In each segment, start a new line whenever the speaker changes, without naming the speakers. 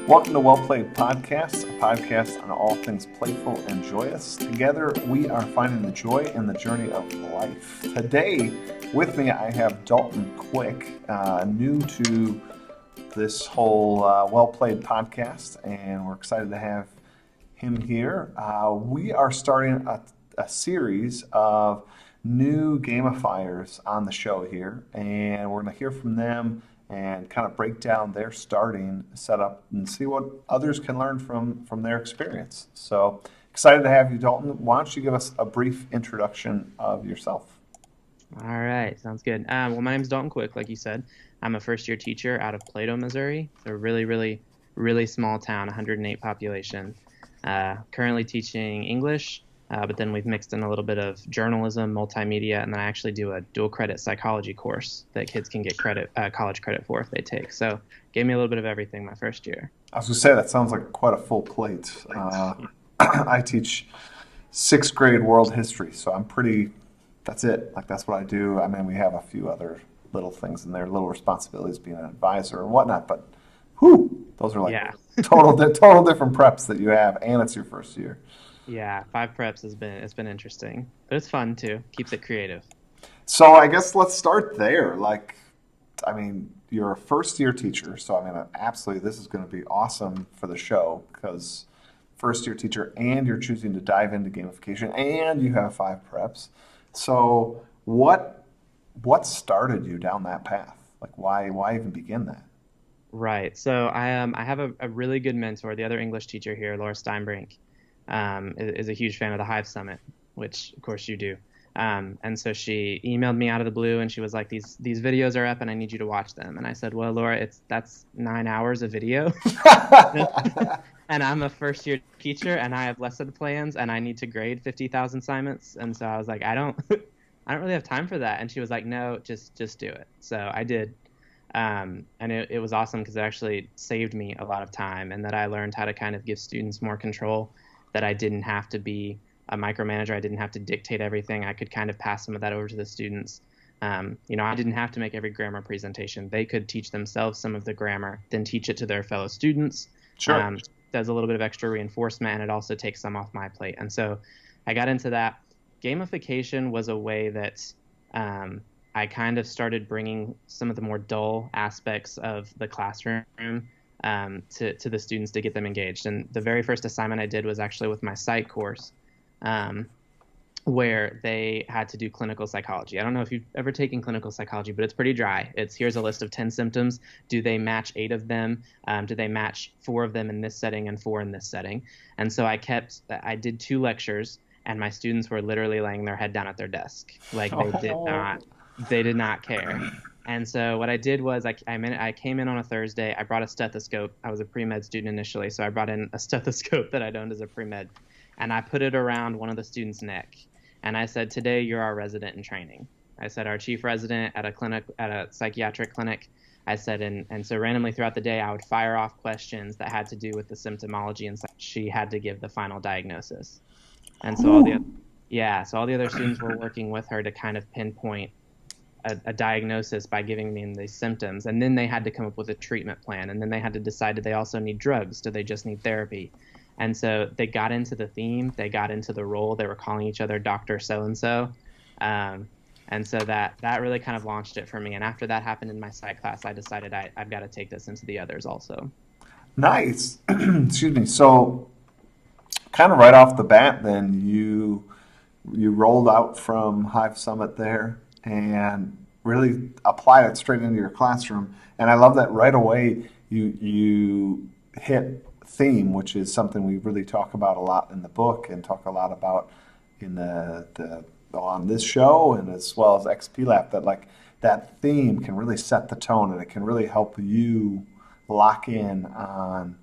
Welcome to Well Played Podcast, a podcast on all things playful and joyous. Together, we are finding the joy in the journey of life. Today, with me, I have Dalton Quick, new to this whole Well Played Podcast, and we're excited to have him here. We are starting a series of new gamifiers on the show here, and we're going to hear from them and kind of break down their starting setup and see what others can learn from their experience. So excited to have you, Dalton. Why don't you give us a brief introduction of yourself?
All right, sounds good. Well, my name's Dalton Quick, like you said. I'm a first-year teacher out of Plato, Missouri. So a really small town, 108 population. Currently teaching English, but then we've mixed in a little bit of journalism, multimedia, and then I actually do a dual credit psychology course that kids can get college credit for if they take. So gave me a little bit of everything my first year.
I was going to say, that sounds like quite a full plate. I teach sixth grade world history, so that's it. Like, that's what I do. I mean, we have a few other little things in there, little responsibilities, being an advisor and whatnot, but those are like total different preps that you have, and it's your first year.
Yeah, 5 preps it's been interesting, but it's fun too. Keeps it creative.
So I guess let's start there. You're a first year teacher, so absolutely this is going to be awesome for the show because first year teacher, and you're choosing to dive into gamification, and you have 5 preps. So what started you down that path? Like, why even begin that?
Right. So I have a really good mentor. The other English teacher here, Laura Steinbrink, is a huge fan of the Hive Summit, which of course you do. And so she emailed me out of the blue and she was like, these videos are up and I need you to watch them. And I said, well, Laura, that's 9 hours of video. And I'm a first year teacher and I have lesson plans and I need to grade 50,000 assignments. And so I was like, I don't really have time for that. And she was like, no, just do it. So I did. And it was awesome because it actually saved me a lot of time, and that I learned how to kind of give students more control, that I didn't have to be a micromanager. I didn't have to dictate everything. I could kind of pass some of that over to the students. I didn't have to make every grammar presentation. They could teach themselves some of the grammar, then teach it to their fellow students.
Sure.
Does a little bit of extra reinforcement, and it also takes some off my plate. And so I got into that. Gamification was a way that I kind of started bringing some of the more dull aspects of the classroom to the students to get them engaged. And the very first assignment I did was actually with my psych course, where they had to do clinical psychology. I don't know if you've ever taken clinical psychology, but it's pretty dry. Here's a list of 10 symptoms. Do they match 8 of them? Do they match 4 of them in this setting and 4 in this setting? And so I did 2 lectures, and my students were literally laying their head down at their desk. Like, they did not care. And so what I did was I came in on a Thursday. I brought a stethoscope. I was a pre-med student initially, so I brought in a stethoscope that I'd owned as a pre-med, and I put it around one of the students' neck. And I said, today you're our resident in training. I said, our chief resident at a psychiatric clinic. I said, and so randomly throughout the day, I would fire off questions that had to do with the symptomology, and she had to give the final diagnosis. And so all the other students were working with her to kind of pinpoint a diagnosis by giving me these symptoms, and then they had to come up with a treatment plan, and then they had to decide, do they also need drugs? Do they just need therapy? And so they got into the theme, they got into the role, they were calling each other Dr. So-and-so. And so that really kind of launched it for me. And after that happened in my psych class, I decided I've got to take this into the others also.
Nice. Excuse me. So kind of right off the bat, then you rolled out from Hive Summit there and really apply it straight into your classroom. And I love that right away you hit theme, which is something we really talk about a lot in the book and talk a lot about in on this show and as well as XP Lab, that like that theme can really set the tone and it can really help you lock in on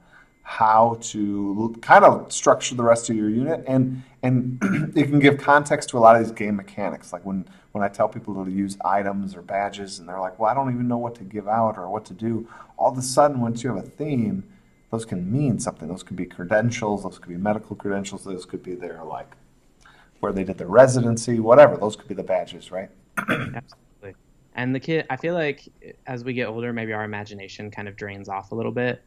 how to kind of structure the rest of your unit, and it can give context to a lot of these game mechanics. Like when I tell people to use items or badges and they're like, well, I don't even know what to give out or what to do. All of a sudden, once you have a theme, those can mean something. Those could be credentials, those could be medical credentials, those could be their like where they did their residency, whatever. Those could be the badges, right?
Absolutely. And I feel like as we get older, maybe our imagination kind of drains off a little bit.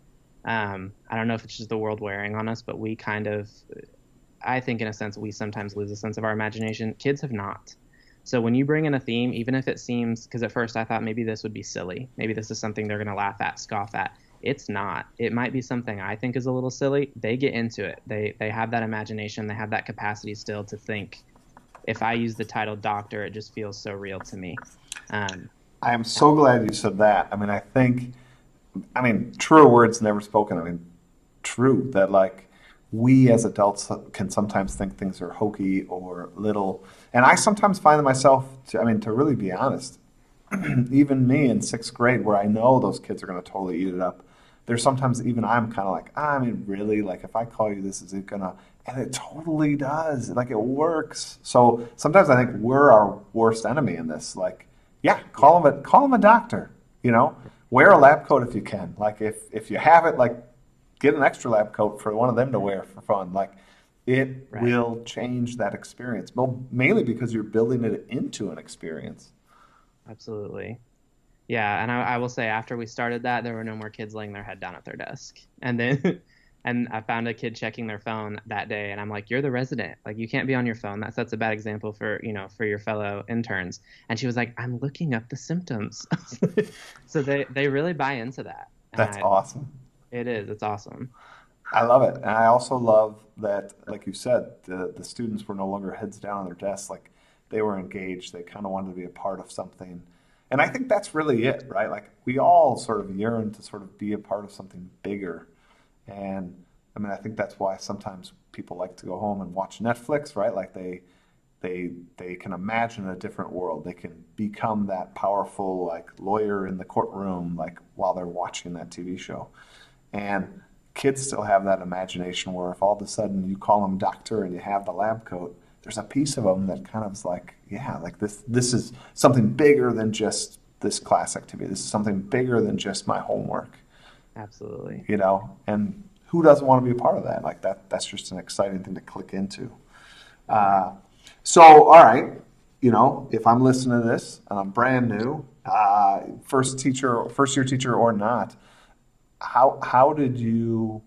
I don't know if it's just the world wearing on us, but we kind of, I think in a sense, we sometimes lose a sense of our imagination. Kids have not. So when you bring in a theme, even if it seems, because at first I thought maybe this would be silly, maybe this is something they're going to laugh at, scoff at. It's not. It might be something I think is a little silly. They get into it. They have that imagination. They have that capacity still to think. If I use the title doctor, it just feels so real to me. Um,
I am so glad you said that. I mean, truer words never spoken. I mean, true that like we as adults can sometimes think things are hokey or little. And I sometimes find myself, to really be honest, even me in sixth grade, where I know those kids are going to totally eat it up. There's sometimes even I'm kind of like, really, like if I call you this, is it gonna? And it totally does. Like it works. So sometimes I think we're our worst enemy in this. Like, yeah,
yeah,
call him a doctor. You know, wear a lab coat if you can. Like if you have it, like get an extra lab coat for one of them to wear for fun. Like it
right.
will change that experience. Well, mainly because you're building it into an experience.
Absolutely. Yeah, and I will say after we started that, there were no more kids laying their head down at their desk. And then, and I found a kid checking their phone that day, and I'm like, "You're the resident. Like, you can't be on your phone. That sets a bad example for, for your fellow interns." And she was like, "I'm looking up the symptoms." So they really buy into that, and
That's
I
awesome.
it is it's awesome.
I love it. And I also love that, like you said, the students were no longer heads down on their desks. Like they were engaged. They kind of wanted to be a part of something. And I think that's really it, right? Like we all sort of yearn to sort of be a part of something bigger. And I think that's why sometimes people like to go home and watch Netflix, right? Like they can imagine a different world. They can become that powerful like lawyer in the courtroom, like while they're watching that TV show. And kids still have that imagination where if all of a sudden you call them doctor and you have the lab coat, there's a piece of them that kind of is like, yeah, like this is something bigger than just this class activity. This is something bigger than just my homework,
Absolutely.
you know? And who doesn't want to be a part of that? Like that's just an exciting thing to click into. Uh, so, all right, if I'm listening to this and I'm brand new, first year teacher or not, how did you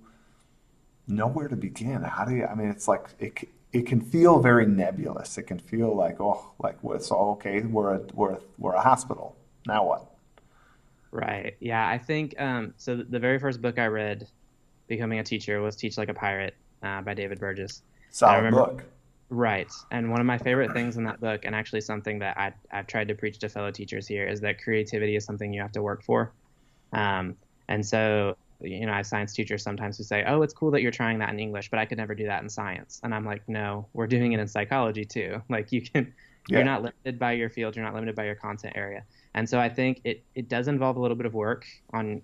know where to begin? How do you? It's like it can feel very nebulous. It can feel like so okay, we're a hospital. Now what?
Right. Yeah, I think so the very first book I read becoming a teacher was Teach Like a Pirate by David Burgess. And I
Solid
remember
book.
right. And one of my favorite things in that book, and actually something that I've tried to preach to fellow teachers here, is that creativity is something you have to work for. And so, I have science teachers sometimes who say, "Oh, it's cool that you're trying that in English, but I could never do that in science." And I'm like, "No, we're doing it in psychology too. Like you're
Yeah,
not limited by your field, you're not limited by your content area." And so I think it does involve a little bit of work on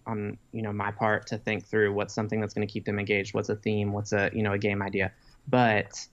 my part to think through what's something that's going to keep them engaged, what's a theme, what's a game idea. But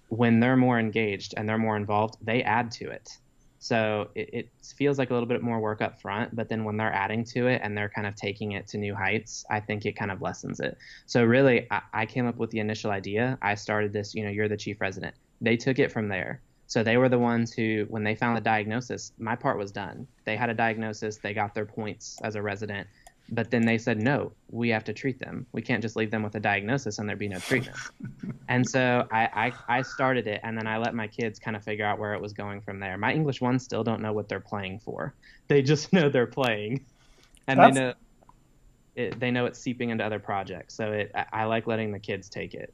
when they're more engaged and they're more involved, they add to it. So it feels like a little bit more work up front, but then when they're adding to it and they're kind of taking it to new heights, I think it kind of lessens it. So really, I came up with the initial idea. I started this, you're the chief resident. They took it from there. So they were the ones who, when they found the diagnosis, my part was done. They had a diagnosis, they got their points as a resident, but then they said, no, we have to treat them. We can't just leave them with a diagnosis and there be no treatment. And so I started it, and then I let my kids kind of figure out where it was going from there. My English ones still don't know what they're playing for. They just know they're playing, and
that's.
they know it's seeping into other projects. So I like letting the kids take it.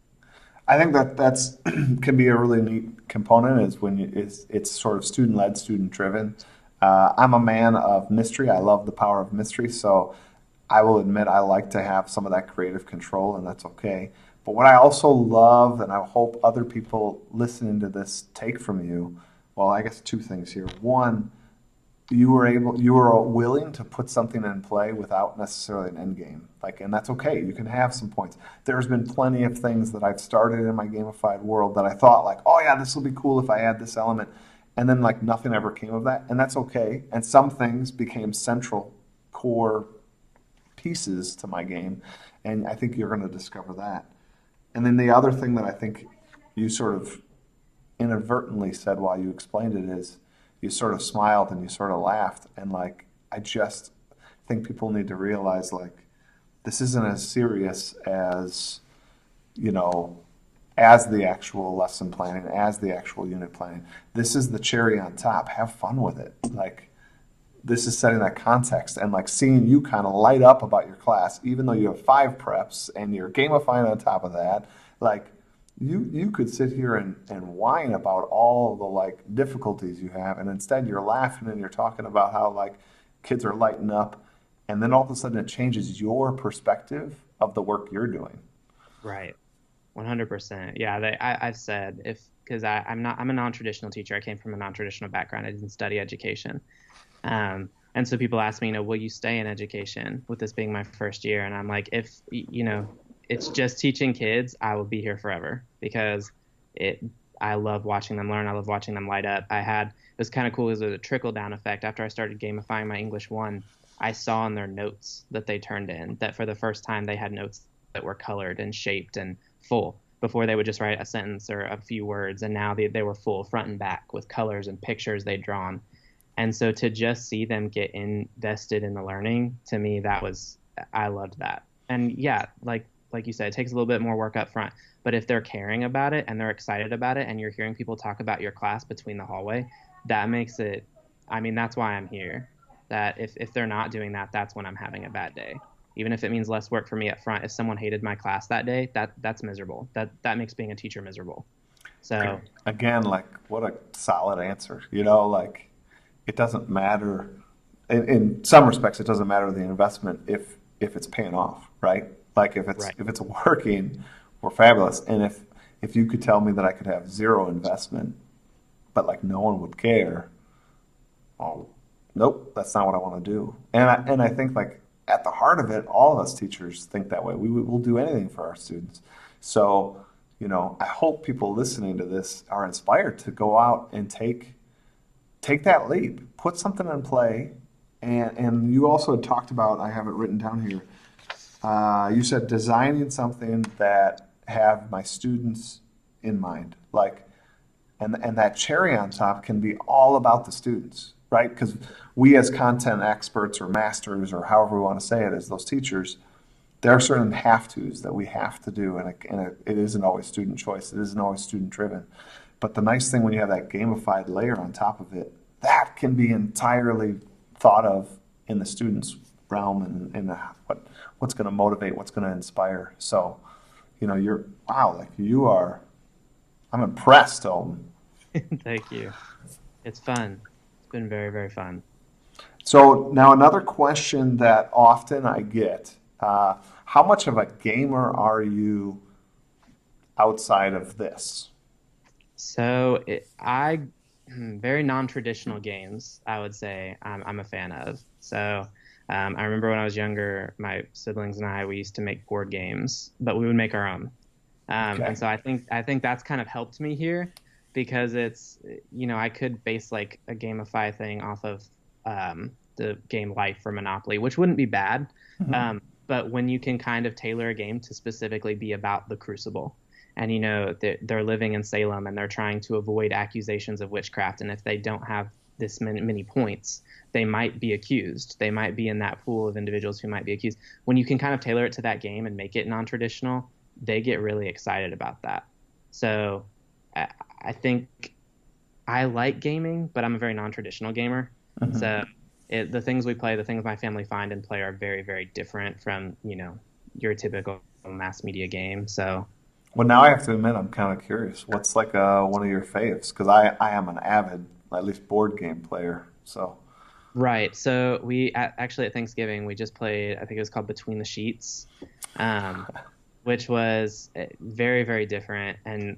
I think that's can be a really neat component is when it's sort of student led, student driven. I'm a man of mystery. I love the power of mystery, so I will admit I like to have some of that creative control, and that's okay. But what I also love, and I hope other people listening to this take from you, well, I guess two things here. One, you were willing to put something in play without necessarily an end game. Like, and that's okay. You can have some points. There's been plenty of things that I've started in my gamified world that I thought like, oh yeah, this will be cool if I add this element. And then like nothing ever came of that. And that's okay. And some things became central core pieces to my game. And I think you're going to discover that. And then the other thing that I think you sort of inadvertently said while you explained it is you sort of smiled and you sort of laughed. And like, I just think people need to realize like, this isn't as serious as, you know, as the actual lesson planning, as the actual unit planning. This is the cherry on top. Have fun with it. Like, this is setting that context and like seeing you kind of light up about your class, even though you have 5 preps and you're gamifying on top of that. Like, you could sit here and whine about all the like difficulties you have, and instead you're laughing and you're talking about how like kids are lighting up, and then all of a sudden it changes your perspective of the work you're doing.
Right. 100%. Yeah, I've said if because I'm a non-traditional teacher. I came from a non-traditional background. I didn't study education. And so people ask me, will you stay in education with this being my first year? And I'm like, if, it's just teaching kids, I will be here forever because I love watching them learn. I love watching them light up. It was kind of cool. It was a trickle down effect. After I started gamifying my English 1, I saw in their notes that they turned in that for the first time they had notes that were colored and shaped and full. Before they would just write a sentence or a few words, and now they were full front and back with colors and pictures they'd drawn. And so to just see them get invested in the learning, to me, I loved that. And yeah, like you said, it takes a little bit more work up front. But if they're caring about it and they're excited about it and you're hearing people talk about your class between the hallway, that makes it, I mean, that's why I'm here. That if they're not doing that, that's when I'm having a bad day. Even if it means less work for me up front, if someone hated my class that day, that's miserable. That makes being a teacher miserable. So
Again, like, what a solid answer. Like, it doesn't matter. In some respects, it doesn't matter the investment if it's paying off, right? Like, if it's
right.
if it's working, we're fabulous. And if you could tell me that I could have zero investment, but like no one would care, oh, nope, that's not what I want to do. And I think, like, at the heart of it, all of us teachers think that way. We'll do anything for our students. So, I hope people listening to this are inspired to go out and take that leap, put something in play. And you also talked about, I have it written down here. You said designing something that have my students in mind, like, and that cherry on top can be all about the students, right? Because we as content experts or masters or however we want to say it as those teachers, there are certain have-tos that we have to do, and it isn't always student choice. It isn't always student driven. But the nice thing when you have that gamified layer on top of it, that can be entirely thought of in the student's realm and what's going to motivate, what's going to inspire. So, wow, like I'm impressed, Alton.
Thank you. It's fun. It's been very, very fun.
So now another question that often I get, how much of a gamer are you outside of this?
So very non-traditional games, I would say I'm a fan of. So I remember when I was younger, my siblings and we used to make board games, but we would make our own.
Okay.
And so I think that's kind of helped me here because it's, I could base like a gamify thing off of the game Life or Monopoly, which wouldn't be bad.
Mhm.
But when you can kind of tailor a game to specifically be about the Crucible, and they're living in Salem and they're trying to avoid accusations of witchcraft, and if they don't have this many points, they might be accused. They might be in that pool of individuals who might be accused. When you can kind of tailor it to that game and make it non-traditional, they get really excited about that. So I think I like gaming, but I'm a very non-traditional gamer.
Mhm.
So the things we play, the things my family find and play are very, very different from, your typical mass media game. So
Well, now I have to admit, I'm kind of curious. What's like one of your faves? Because I am an avid, at least board game player. So,
right. So actually at Thanksgiving we just played. I think it was called Between the Sheets, um, which was very very different and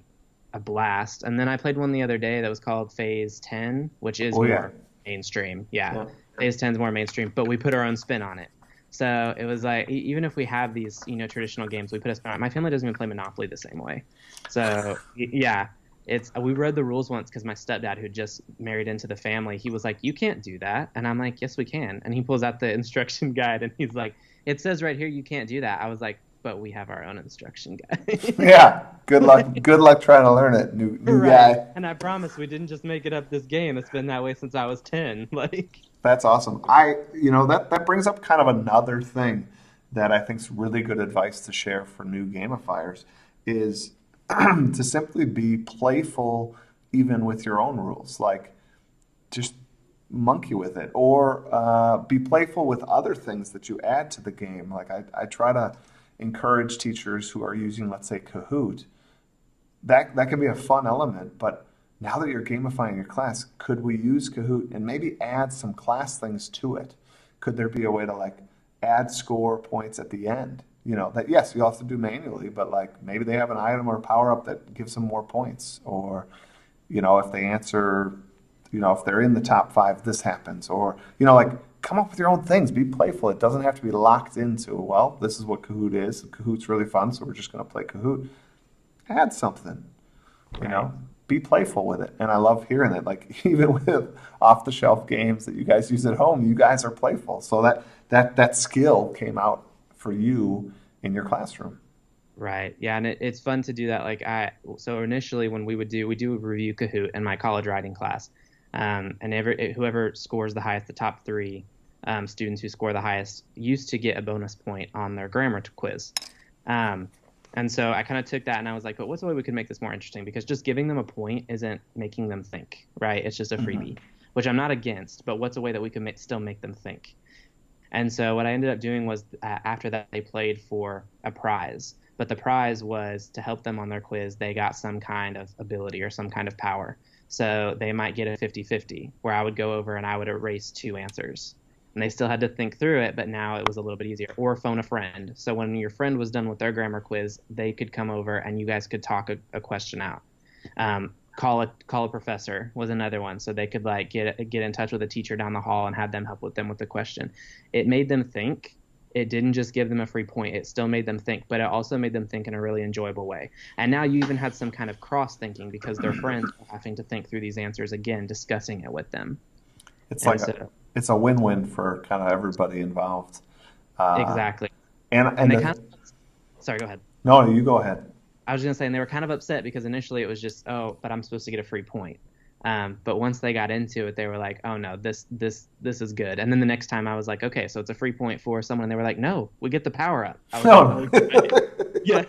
a blast. And then I played one the other day that was called Phase 10, which is
oh yeah,
more mainstream. Yeah,
yeah.
Phase 10 is more mainstream, but we put our own spin on it. So it was like even if we have these traditional games, we put a spin on it. My family doesn't even play Monopoly the same way. So yeah, it's we read the rules once because my stepdad, who just married into the family, he was like, "You can't do that," and I'm like, "Yes, we can." And he pulls out the instruction guide and he's like, "It says right here you can't do that." I was like, "But we have our own instruction guide."
Yeah. Good luck. Good luck trying to learn it, new
Right.
guy.
And I promise we didn't just make it up this game. It's been that way since I was 10. Like,
That's awesome. That brings up kind of another thing that I think is really good advice to share for new gamifiers is to simply be playful even with your own rules. Like, just monkey with it, or be playful with other things that you add to the game. Like, I try to encourage teachers who are using, let's say, Kahoot. That can be a fun element, but now that you're gamifying your class, could we use Kahoot and maybe add some class things to it? Could there be a way to like add score points at the end? You know, that yes, you have to do manually, but like maybe they have an item or power up that gives them more points, or if they answer, if they're in the top five, this happens, or like come up with your own things. Be playful. It doesn't have to be locked into, well, this is what Kahoot is. Kahoot's really fun, so we're just going to play Kahoot. Add something, you
Right.
know, be playful with it. And I love hearing it. Like even with off the shelf games that you guys use at home, you guys are playful. So that skill came out for you in your classroom.
Right. Yeah, and it's fun to do that. So initially when we do review Kahoot in my college writing class, and whoever scores the highest, the top three students who score the highest used to get a bonus point on their grammar quiz. Um, and so I kind of took that and I was like, but what's a way we could make this more interesting? Because just giving them a point isn't making them think, right? It's just a
Hmm.
freebie, which I'm not against, but what's a way that we could still make them think? And so what I ended up doing was after that, they played for a prize. But the prize was to help them on their quiz. They got some kind of ability or some kind of power. So they might get a 50-50, where I would go over and I would erase two answers. And they still had to think through it, but now it was a little bit easier. Or phone a friend. So when your friend was done with their grammar quiz, they could come over and you guys could talk a question out. Call a professor was another one, so they could like get in touch with a teacher down the hall and have them help with them with the question. It made them think. It didn't just give them a free point. It still made them think, but it also made them think in a really enjoyable way. And now you even had some kind of cross thinking because their friends were having to think through these answers again, discussing it with them.
It's
And
like
so
it's a win-win for kind of everybody involved. Uh,
exactly.
and
And
and
they
the
kind of sorry, go ahead.
no, you go ahead.
I was gonna say, and they were kind of upset because initially it was just, oh, but I'm supposed to get a free point. But once they got into it, they were like, oh no, this is good. And then the next time I was like, okay, so it's a free point for someone, and they were like, no, we get the power up. I was like,
No,
really excited. Yeah,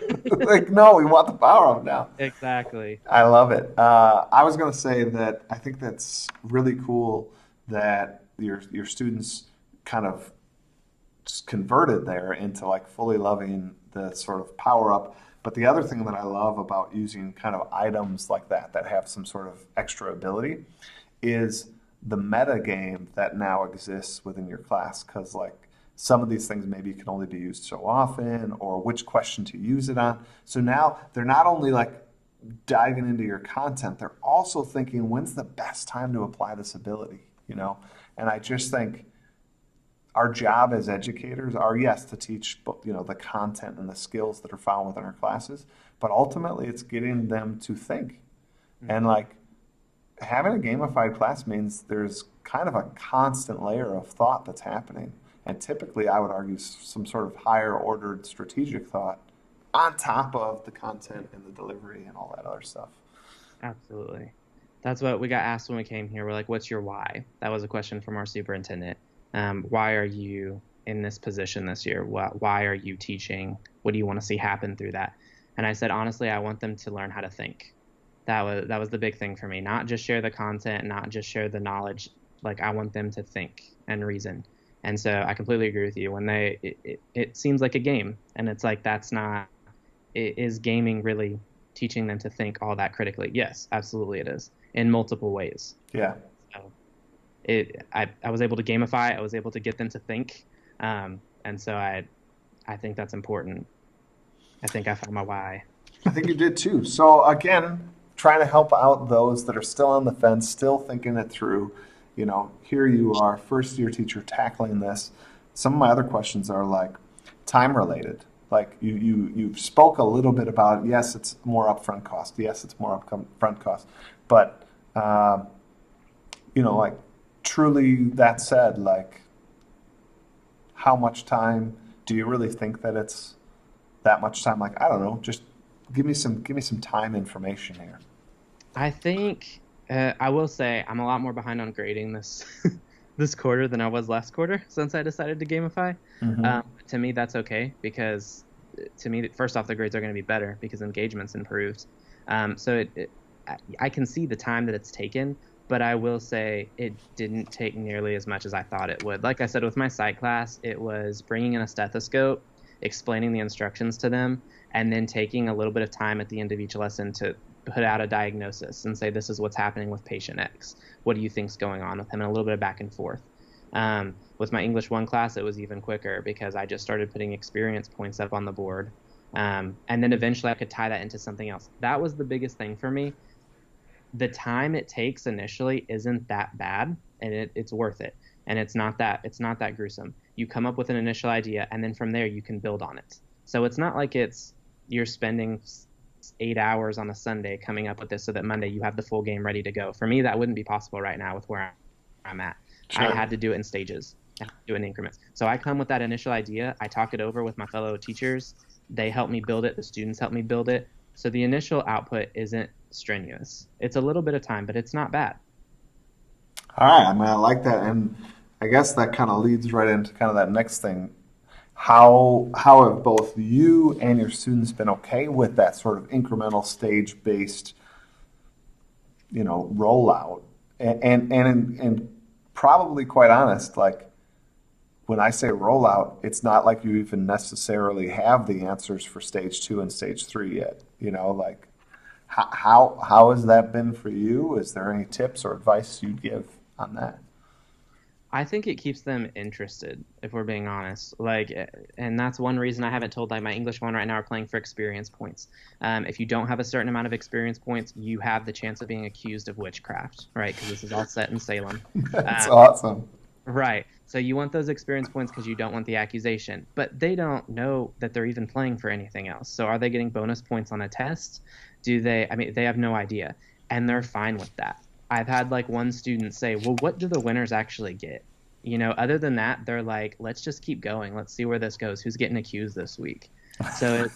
like no, we want the power up now.
exactly.
I love it. I was going to say that I think that's really cool that your students kind of just converted there into like fully loving the sort of power up. But the other thing that I love about using kind of items like that have some sort of extra ability is the meta game that now exists within your class. Because like some of these things maybe can only be used so often, or which question to use it on. So now they're not only like diving into your content, they're also thinking, when's the best time to apply this ability, you know? And I just think our job as educators are, yes, to teach, the content and the skills that are found within our classes, but ultimately it's getting them to think. And
Hmm.
like having a gamified class means there's kind of a constant layer of thought that's happening. And typically, I would argue some sort of higher ordered strategic thought on top of the content and the delivery and all that other stuff.
Absolutely. That's what we got asked when we came here. We're like, what's your why? That was a question from our superintendent. Why are you in this position this year? Why are you teaching? What do you want to see happen through that? And I said, honestly, I want them to learn how to think. That was the big thing for me. Not just share the content, not just share the knowledge. Like I want them to think and reason. And so I completely agree with you. When it seems like a game, and it's like that's not. Is gaming really teaching them to think all that critically? Yes, absolutely it is in multiple ways.
Yeah.
So I was able to gamify. I was able to get them to think, and so I think that's important. I think I found my why.
I think you did too. So again, trying to help out those that are still on the fence, still thinking it through. Here you are, first year teacher tackling this. Some of my other questions are like time related. Like you spoke a little bit about, yes, it's more upfront cost. Yes, it's more upfront cost. But like truly that said, like how much time do you really think that it's that much time? Like, I don't know, just give me some time information here.
I think I will say I'm a lot more behind on grading this this quarter than I was last quarter since I decided to gamify.
Hmm.
To me, that's okay because to me, first off, the grades are going to be better because engagement's improved. I can see the time that it's taken, but I will say it didn't take nearly as much as I thought it would. Like I said, with my psych class, it was bringing in a stethoscope, explaining the instructions to them, and then taking a little bit of time at the end of each lesson to put out a diagnosis and say, this is what's happening with patient X. What do you think's going on with him? And a little bit of back and forth. With my English 1 class, it was even quicker because I just started putting experience points up on the board. And then eventually I could tie that into something else. That was the biggest thing for me. The time it takes initially isn't that bad, and it's worth it. And it's not that gruesome. You come up with an initial idea, and then from there you can build on it. So it's not like you're spending 8 hours on a Sunday coming up with this so that Monday you have the full game ready to go. For me, that wouldn't be possible right now with where I'm at. I
Sure.
had to do it in stages. I had to do it in increments. So I come with that initial idea. I talk it over with my fellow teachers. They help me build it. The students help me build it. So the initial output isn't strenuous. It's a little bit of time, but it's not bad.
All right. I mean, I like that, and I guess that kind of leads right into kind of that next thing. How have both you and your students been okay with that sort of incremental stage based, rollout? And probably quite honest, like when I say rollout, it's not like you even necessarily have the answers for stage two and stage three yet. Like how has that been for you? Is there any tips or advice you'd give on that?
I think it keeps them interested, if we're being honest. Like, and that's one reason I haven't told like my English one right now are playing for experience points. If you don't have a certain amount of experience points, you have the chance of being accused of witchcraft, right? Because this is all set in Salem.
That's
Uh,
awesome.
right. So you want those experience points because you don't want the accusation, but they don't know that they're even playing for anything else. So are they getting bonus points on a test? Do they? I mean, they have no idea, and they're fine with that. I've had like one student say, "Well, what do the winners actually get?" Other than that, they're like, "Let's just keep going. Let's see where this goes. Who's getting accused this week?" So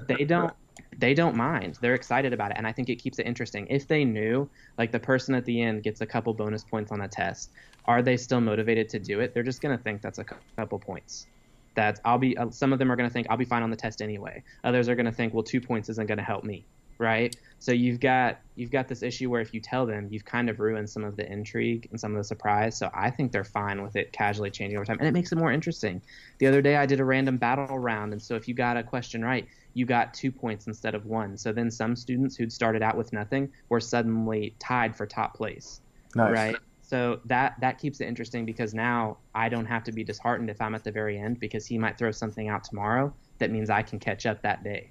they don't mind. They're excited about it, and I think it keeps it interesting. If they knew, like the person at the end gets a couple bonus points on a test, are they still motivated to do it? They're just gonna think that's a couple points. That's I'll be. Some of them are gonna think I'll be fine on the test anyway. Others are gonna think, well, 2 points isn't gonna help me, right? So you've got this issue where if you tell them, you've kind of ruined some of the intrigue and some of the surprise. So I think they're fine with it casually changing over time, and it makes it more interesting. The other day I did a random battle round, and so if you got a question right, you got 2 points instead of one. So then some students who'd started out with nothing were suddenly tied for top place,
Nice.
right? So that keeps it interesting because now I don't have to be disheartened if I'm at the very end because he might throw something out tomorrow that means I can catch up that day,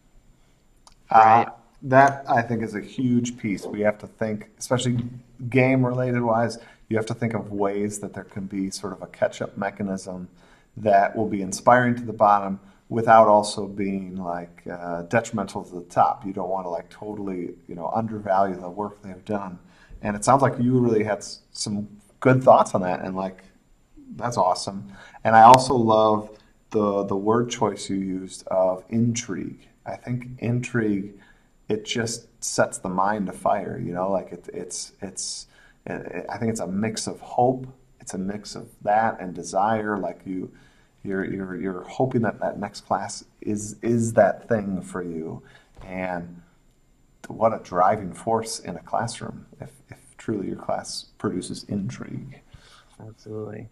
Uh,
right?
that I think is a huge piece. We have to think, especially game related wise, you have to think of ways that there can be sort of a catch up mechanism that will be inspiring to the bottom without also being like detrimental to the top. You don't want to like totally, undervalue the work they've done. And it sounds like you really had some good thoughts on that, and like that's awesome. And I also love the word choice you used of intrigue. I think intrigue, it just sets the mind afire. Like I think it's a mix of hope. It's a mix of that and desire. Like you're hoping that that next class is that thing for you, and what a driving force in a classroom if truly your class produces intrigue.
Absolutely.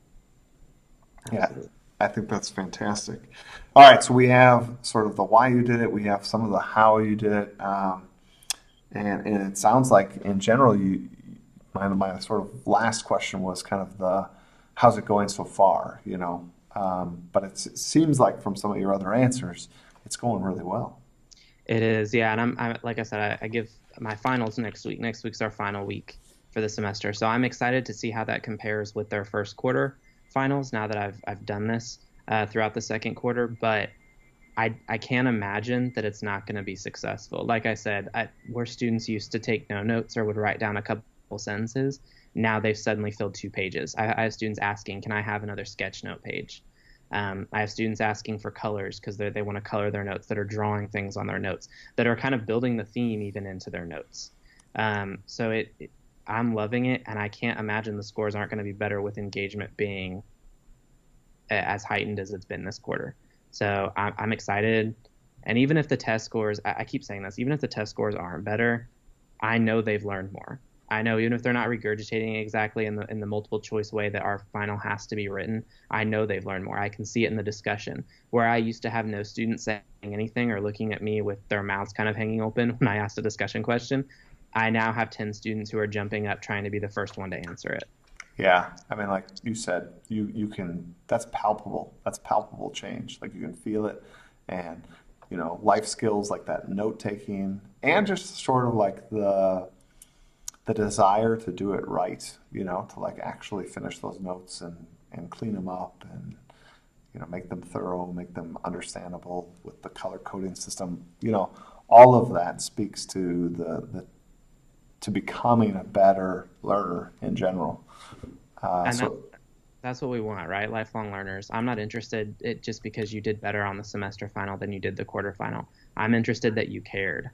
Yeah,
Absolutely.
I think that's fantastic. All right, so we have sort of the why you did it. We have some of the how you did it, and it sounds like in general, my sort of last question was kind of the how's it going so far, but it seems like from some of your other answers, it's going really well.
It is, yeah. And I'm like I said, I give my finals next week. Next week's our final week for the semester. So I'm excited to see how that compares with their first quarter finals now that I've done this throughout the second quarter. But I can't imagine that it's not going to be successful. Like I said, where students used to take no notes or would write down a couple sentences, now they've suddenly filled 2 pages. I have students asking, "Can I have another sketch note page?" I have students asking for colors because they want to color their notes, that are drawing things on their notes, that are kind of building the theme even into their notes. So I'm loving it, and I can't imagine the scores aren't going to be better with engagement being as heightened as it's been this quarter. So I'm excited. And even if the test scores, I keep saying this, even if the test scores aren't better, I know they've learned more. I know even if they're not regurgitating exactly in the multiple choice way that our final has to be written, I know they've learned more. I can see it in the discussion where I used to have no students saying anything or looking at me with their mouths kind of hanging open when I asked a discussion question. I now have 10 students who are jumping up trying to be the first one to answer it.
Yeah, I mean, like you said, you can. That's palpable. That's palpable change. Like you can feel it, and life skills like that note taking, and just sort of like the desire to do it right. To like actually finish those notes and clean them up and make them thorough, make them understandable with the color coding system. All of that speaks to the to becoming a better learner in general.
And
So
that's what we want, right? Lifelong learners. I'm not interested just because you did better on the semester final than you did the quarterfinal. I'm interested that you cared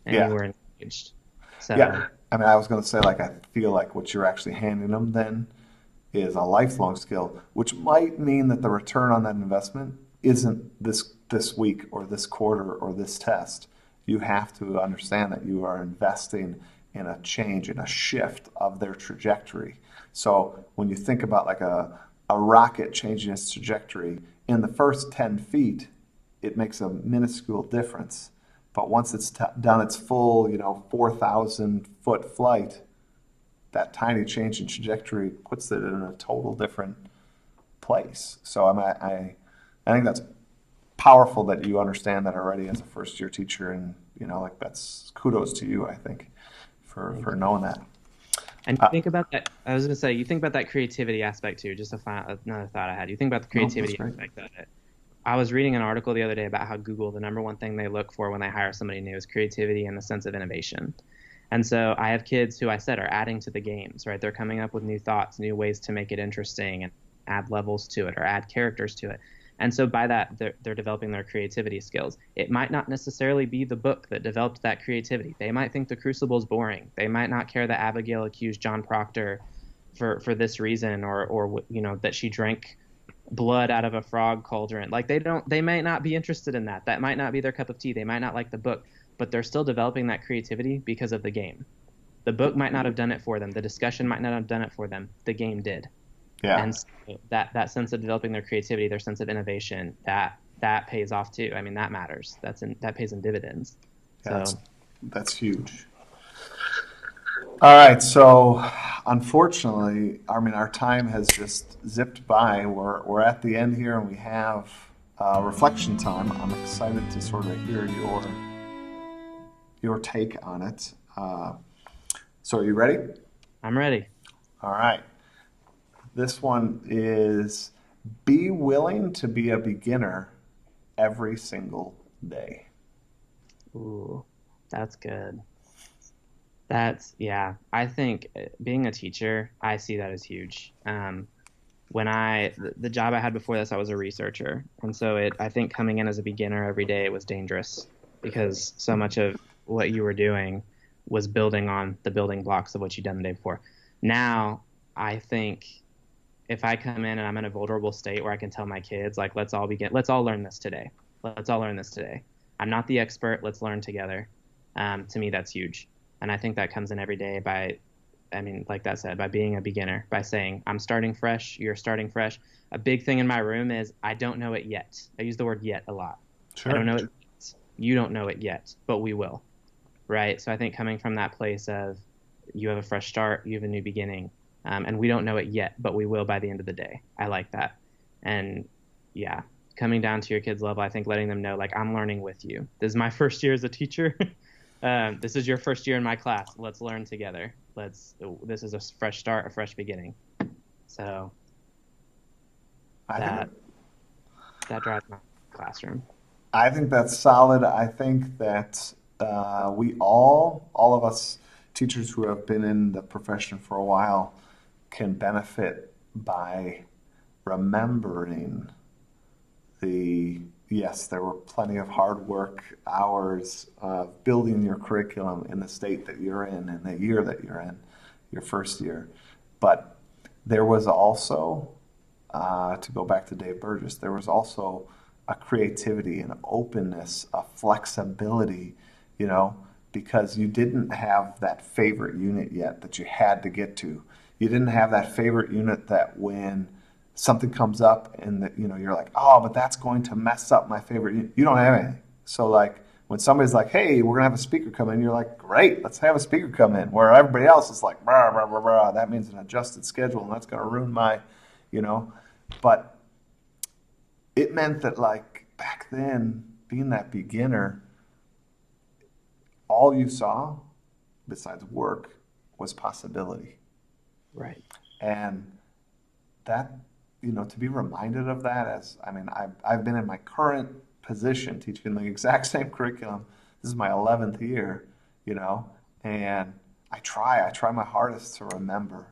and you
yeah,
were engaged. So,
yeah. I mean, I was going to say like I feel like what you're actually handing them then is a lifelong skill, which might mean that the return on that investment isn't this week or this quarter or this test. You have to understand that you are investing in a change, in a shift of their trajectory. So when you think about like a rocket changing its trajectory, in the first 10 feet, it makes a minuscule difference. But once it's done its full, 4,000-foot flight, that tiny change in trajectory puts it in a total different place. So I think that's powerful that you understand that already as a first year teacher, and like that's kudos to you, I think, for knowing that.
and you
Uh,
think about that. I was going to say, you think about that creativity aspect too. Just another thought I had. You think about the
no, that's
creativity
great.
aspect of it. I was reading an article the other day about how Google, the number one thing they look for when they hire somebody new is creativity and the sense of innovation. And so I have kids who I said are adding to the games, right? They're coming up with new thoughts, new ways to make it interesting and add levels to it or add characters to it. And so by that, they're developing their creativity skills. It might not necessarily be the book that developed that creativity. They might think The Crucible is boring. They might not care that Abigail accused John Proctor for this reason or that she drank blood out of a frog cauldron. Like they might not be interested in that. That might not be their cup of tea. They might not like the book, but they're still developing that creativity because of the game. The book might not have done it for them. The discussion might not have done it for them. The game did.
Yeah,
And so that sense of developing their creativity, their sense of innovation, that pays off too. I mean, that matters. That pays in dividends.
yeah,
So
that's huge. All right, so unfortunately, I mean, our time has just zipped by. We're at the end here, and we have reflection time. I'm excited to sort of hear your take on it. So, are you ready?
I'm ready.
All right. This one is be willing to be a beginner every single day.
Ooh, that's good. Yeah. I think being a teacher, I see that as huge. When the job I had before this, I was a researcher, and so I think coming in as a beginner every day it was dangerous because so much of what you were doing was building on the building blocks of what you'd done the day before. Now, I think if I come in and I'm in a vulnerable state where I can tell my kids like let's all learn this today. Let's all learn this today. I'm not the expert. Let's learn together. To me, that's huge, and I think that comes in every day by I mean, like that said, by being a beginner, by saying, I'm starting fresh, you're starting fresh. A big thing in my room is I don't know it yet. I use the word yet a lot. I don't
Sure.
know it yet. You don't know it yet, but we will. Right? So I think coming from that place of you have a fresh start, you have a new beginning, and we don't know it yet, but we will by the end of the day. I like that. And yeah, coming down to your kids' level, I think letting them know, like, I'm learning with you. This is my first year as a teacher. This is your first year in my class. Let's learn together. This is a fresh start, a fresh beginning. So
I think
that that drives my classroom.
I think that's solid. I think that we all of us teachers who have been in the profession for a while, can benefit by remembering yes, there were plenty of hard work hours of building your curriculum in the state that you're in and the year that you're in. your first year. But there was also, to go back to Dave Burgess, there was also a creativity and openness, a flexibility, you know, because you didn't have that favorite unit yet that you had to get to. You didn't have that favorite unit that when something comes up and that, you know, you're like, oh, but that's going to mess up my favorite unit. You don't have anything. So like when somebody's like, hey, we're gonna have a speaker come in, you're like, great, let's have a speaker come in. Where everybody else is like, blah, blah, blah, blah. That means an adjusted schedule and that's gonna ruin my, you know. But it meant that like back then, being that beginner, all you saw besides work was possibility.
Right.
And that, you know, to be reminded of that as, I mean, I've been in my current position teaching the exact same curriculum. This is my 11th year, you know, and I try my hardest to remember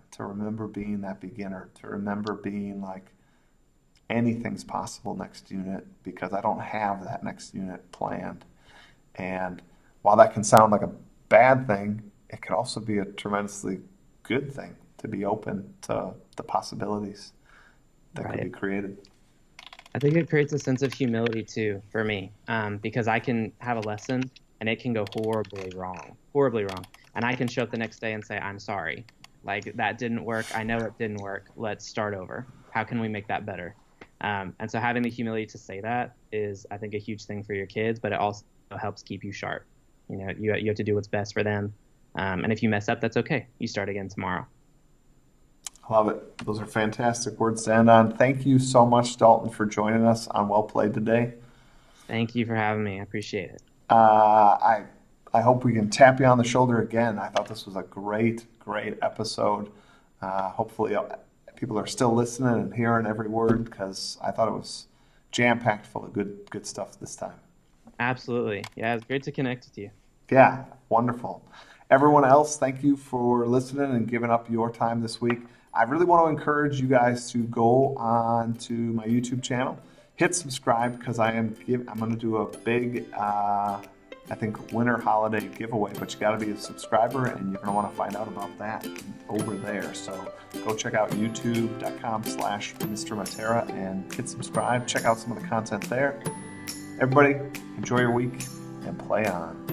being that beginner, to remember being like anything's possible next unit because I don't have that next unit planned. And while that can sound like a bad thing, it can also be a tremendously good thing to be open to the possibilities that could be
Right.
created.
I think it creates a sense of humility too for me, because I can have a lesson and it can go horribly wrong, and I can show up the next day and say, I'm sorry, like that didn't work. I know it didn't work. Let's start over. How can we make that better? And so having the humility to say that is, I think, a huge thing for your kids, but it also helps keep you sharp. You know, you have to do what's best for them, and if you mess up, that's okay. You start again tomorrow.
I love it. Those are fantastic words to end on. Thank you so much, Dalton, for joining us on Well Played today.
Thank you for having me. I appreciate it.
I hope we can tap you on the shoulder again. I thought this was a great episode. Hopefully, people are still listening and hearing every word because I thought it was jam-packed full of good stuff this time.
Absolutely. Yeah, it's great to connect with you.
Yeah, wonderful. Everyone else, thank you for listening and giving up your time this week. I really want to encourage you guys to go on to my YouTube channel, hit subscribe because I'm going to do a big, I think, winter holiday giveaway. But you got to be a subscriber, and you're going to want to find out about that over there. So go check out youtube.com/MrMatera and hit subscribe. Check out some of the content there. Everybody, enjoy your week and play on.